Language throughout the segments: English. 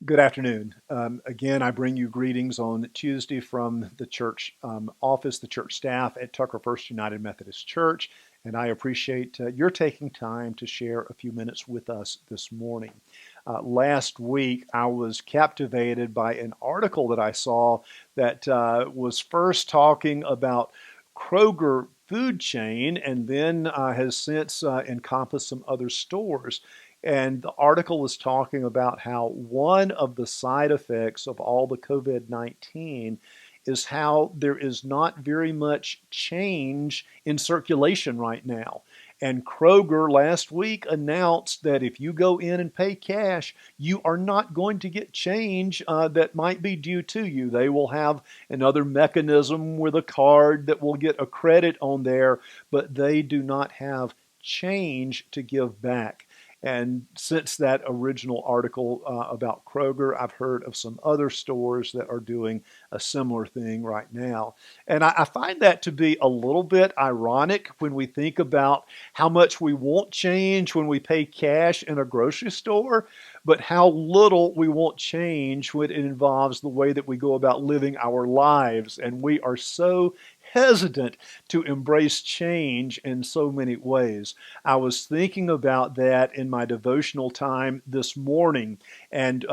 Good afternoon. Again, I bring you greetings on Tuesday from the church office, the church staff at Tucker First United Methodist Church, and I appreciate your taking time to share a few minutes with us this morning. Last week, I was captivated by an article that I saw that was first talking about Kroger food chain and then has since encompassed some other stores. And the article was talking about how one of the side effects of all the COVID-19 is how there is not very much change in circulation right now. And Kroger last week announced that if you go in and pay cash, you are not going to get change that might be due to you. They will have another mechanism with a card that will get a credit on there, but they do not have change to give back. And since that original article about Kroger, I've heard of some other stores that are doing a similar thing right now. And I find that to be a little bit ironic when we think about how much we won't change when we pay cash in a grocery store, but how little we won't change when it involves the way that we go about living our lives. And we are so hesitant to embrace change in so many ways. I was thinking about that in my devotional time this morning, and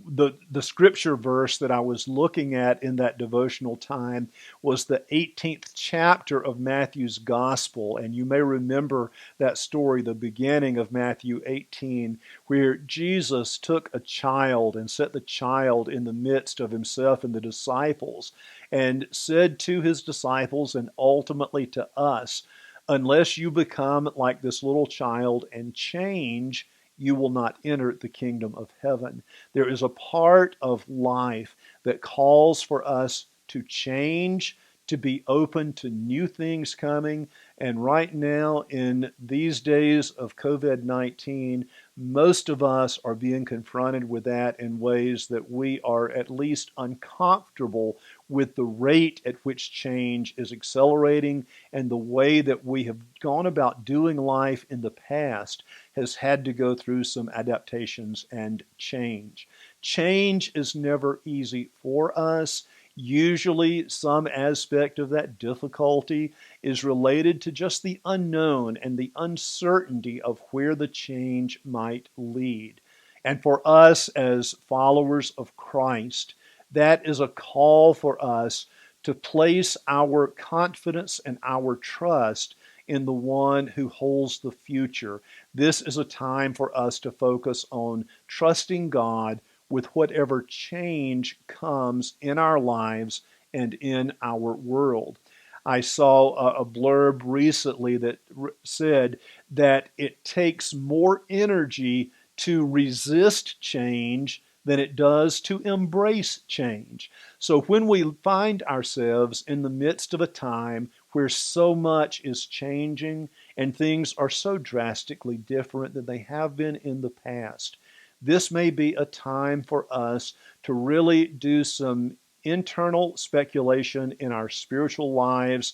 the scripture verse that I was looking at in that devotional time was the 18th chapter of Matthew's Gospel. And you may remember that story, the beginning of Matthew 18, where Jesus took a child and set the child in the midst of himself and the disciples and said to his disciples and ultimately to us, unless you become like this little child and change, you will not enter the kingdom of heaven. There is a part of life that calls for us to change, to be open to new things coming. And right now, in these days of COVID-19, most of us are being confronted with that in ways that we are at least uncomfortable with the rate at which change is accelerating, and the way that we have gone about doing life in the past has had to go through some adaptations and change. Change is never easy for us. Usually, some aspect of that difficulty is related to just the unknown and the uncertainty of where the change might lead. And for us as followers of Christ, that is a call for us to place our confidence and our trust in the one who holds the future. This is a time for us to focus on trusting God with whatever change comes in our lives and in our world. I saw a blurb recently that said that it takes more energy to resist change than it does to embrace change. So when we find ourselves in the midst of a time where so much is changing and things are so drastically different than they have been in the past, this may be a time for us to really do some internal speculation in our spiritual lives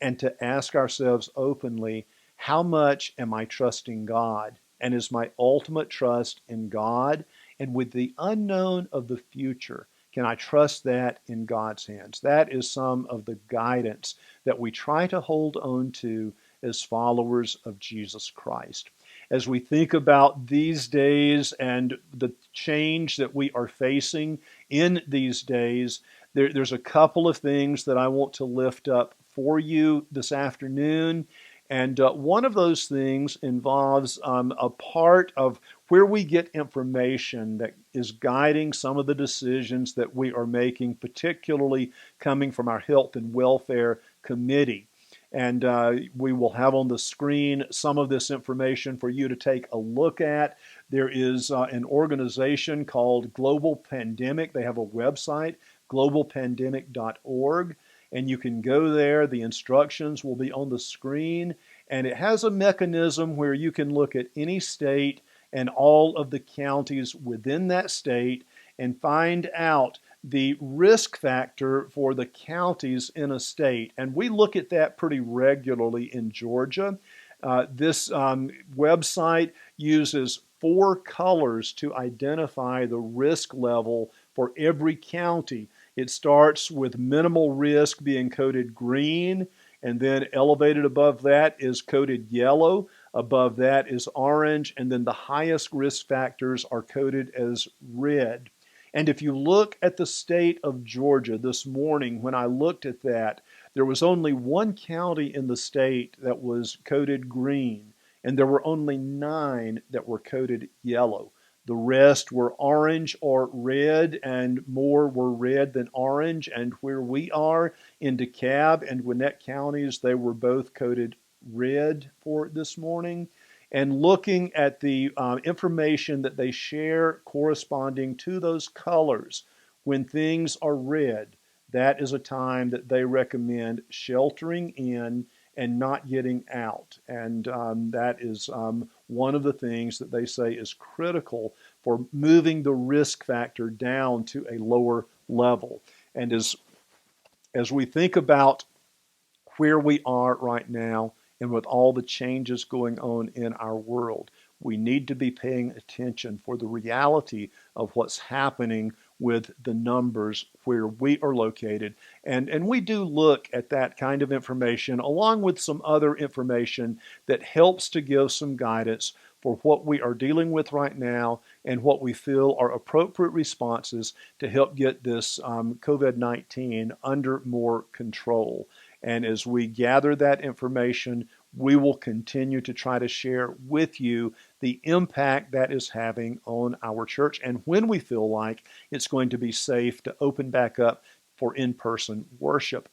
and to ask ourselves openly, how much am I trusting God? And is my ultimate trust in God? And with the unknown of the future, can I trust that in God's hands? That is some of the guidance that we try to hold on to as followers of Jesus Christ. As we think about these days and the change that we are facing in these days, there's a couple of things that I want to lift up for you this afternoon. And one of those things involves a part of where we get information that is guiding some of the decisions that we are making, particularly coming from our Health and Welfare Committee. And we will have on the screen some of this information for you to take a look at. There is an organization called Global Pandemic. They have a website, globalpandemic.org, and you can go there. The instructions will be on the screen, and it has a mechanism where you can look at any state and all of the counties within that state and find out the risk factor for the counties in a state. And we look at that pretty regularly in Georgia. This website uses 4 colors to identify the risk level for every county. It starts with minimal risk being coded green, and then elevated above that is coded yellow. Above that is orange, and then the highest risk factors are coded as red. And if you look at the state of Georgia this morning, when I looked at that, there was only one county in the state that was coded green, and there were only 9 that were coded yellow. The rest were orange or red, and more were red than orange. And where we are in DeKalb and Gwinnett counties, they were both coded red for this morning. And looking at the information that they share corresponding to those colors, when things are red, that is a time that they recommend sheltering in and not getting out. And that is one of the things that they say is critical for moving the risk factor down to a lower level. And as we think about where we are right now and with all the changes going on in our world, we need to be paying attention for the reality of what's happening with the numbers where we are located. And we do look at that kind of information along with some other information that helps to give some guidance for what we are dealing with right now and what we feel are appropriate responses to help get this COVID-19 under more control. And as we gather that information, we will continue to try to share with you the impact that is having on our church and when we feel like it's going to be safe to open back up for in-person worship.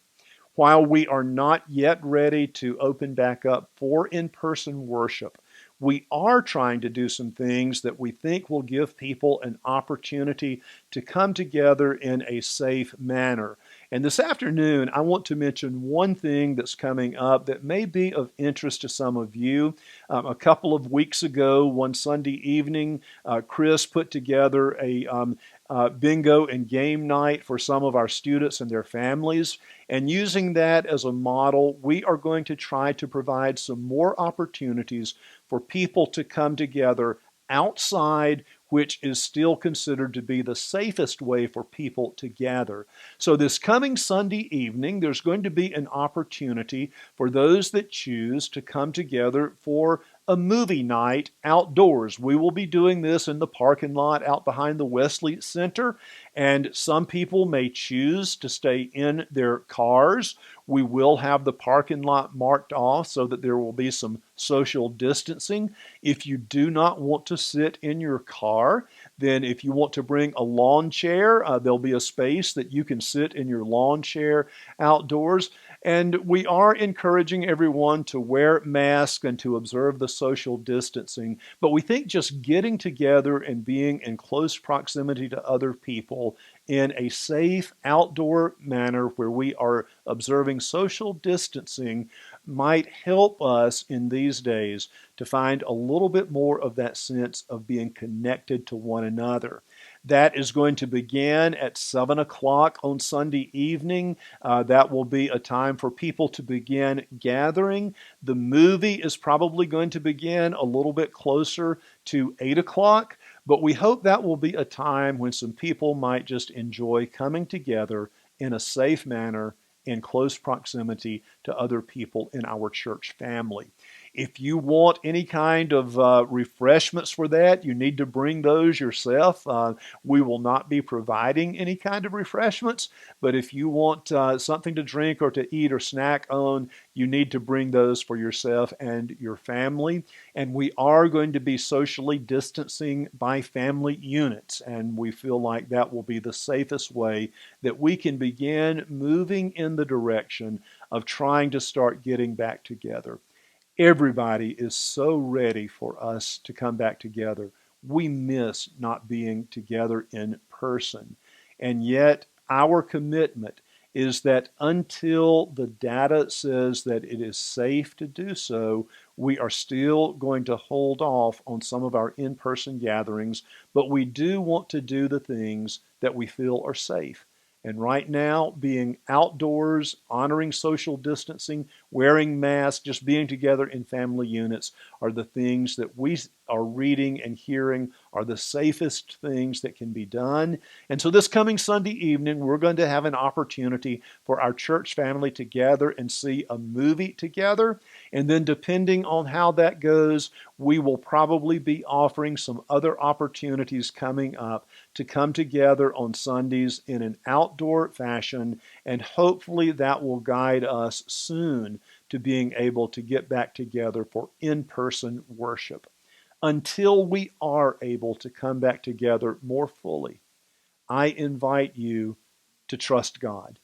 While we are not yet ready to open back up for in-person worship, we are trying to do some things that we think will give people an opportunity to come together in a safe manner. And this afternoon, I want to mention one thing that's coming up that may be of interest to some of you. A couple of weeks ago, one Sunday evening, Chris put together a bingo and game night for some of our students and their families. And using that as a model, we are going to try to provide some more opportunities for people to come together outside, which is still considered to be the safest way for people to gather. So this coming Sunday evening, there's going to be an opportunity for those that choose to come together for a movie night outdoors. We will be doing this in the parking lot out behind the Wesley Center, and some people may choose to stay in their cars. We will have the parking lot marked off so that there will be some social distancing. If you do not want to sit in your car, then if you want to bring a lawn chair, there'll be a space that you can sit in your lawn chair outdoors. And we are encouraging everyone to wear masks and to observe the social distancing. But we think just getting together and being in close proximity to other people in a safe outdoor manner where we are observing social distancing might help us in these days to find a little bit more of that sense of being connected to one another. That is going to begin at 7 o'clock on Sunday evening. That will be a time for people to begin gathering. The movie is probably going to begin a little bit closer to 8 o'clock, but we hope that will be a time when some people might just enjoy coming together in a safe manner in close proximity to other people in our church family. If you want any kind of refreshments for that, you need to bring those yourself. We will not be providing any kind of refreshments, but if you want something to drink or to eat or snack on, you need to bring those for yourself and your family. And we are going to be socially distancing by family units, and we feel like that will be the safest way that we can begin moving in the direction of trying to start getting back together. Everybody is so ready for us to come back together. We miss not being together in person. And yet, our commitment is that until the data says that it is safe to do so, we are still going to hold off on some of our in-person gatherings, but we do want to do the things that we feel are safe. And right now, being outdoors, honoring social distancing, wearing masks, just being together in family units are the things that we are reading and hearing are the safest things that can be done. And so this coming Sunday evening, we're going to have an opportunity for our church family to gather and see a movie together. And then depending on how that goes, we will probably be offering some other opportunities coming up to come together on Sundays in an outdoor fashion, and hopefully that will guide us soon to being able to get back together for in-person worship. Until we are able to come back together more fully, I invite you to trust God,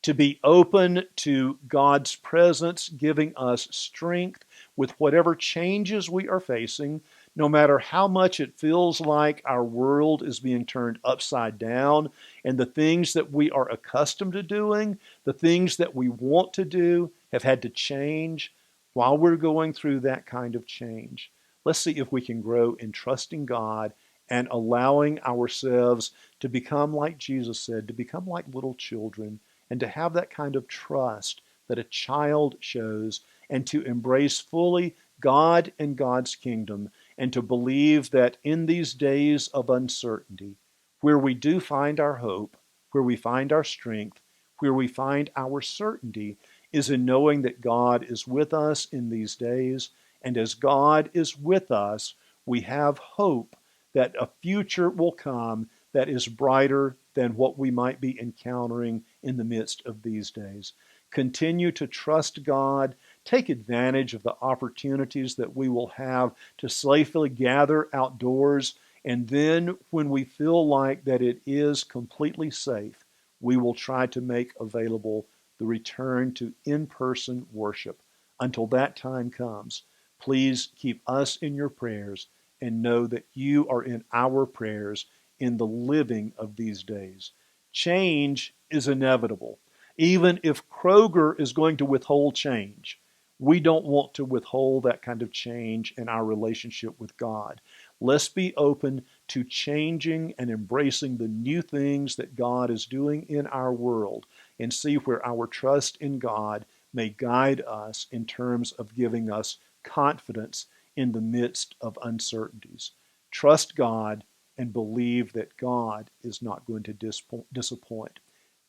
to be open to God's presence, giving us strength with whatever changes we are facing, no matter how much it feels like our world is being turned upside down, and the things that we are accustomed to doing, the things that we want to do, have had to change while we're going through that kind of change. Let's see if we can grow in trusting God and allowing ourselves to become like Jesus said, to become like little children, and to have that kind of trust that a child shows, and to embrace fully God and God's kingdom, and to believe that in these days of uncertainty, where we do find our hope, where we find our strength, where we find our certainty, is in knowing that God is with us in these days. And as God is with us, we have hope that a future will come that is brighter than what we might be encountering in the midst of these days. Continue to trust God. Take advantage of the opportunities that we will have to safely gather outdoors. And then when we feel like that it is completely safe, we will try to make available the return to in-person worship. Until that time comes, please keep us in your prayers and know that you are in our prayers in the living of these days. Change is inevitable. Even if Kroger is going to withhold change, we don't want to withhold that kind of change in our relationship with God. Let's be open to changing and embracing the new things that God is doing in our world, and see where our trust in God may guide us in terms of giving us confidence in the midst of uncertainties. Trust God and believe that God is not going to disappoint.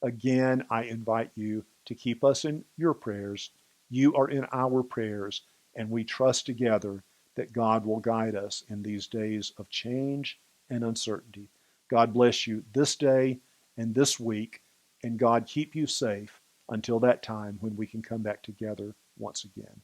Again, I invite you to keep us in your prayers. You are in our prayers, and we trust together that God will guide us in these days of change and uncertainty. God bless you this day and this week, and God keep you safe until that time when we can come back together once again.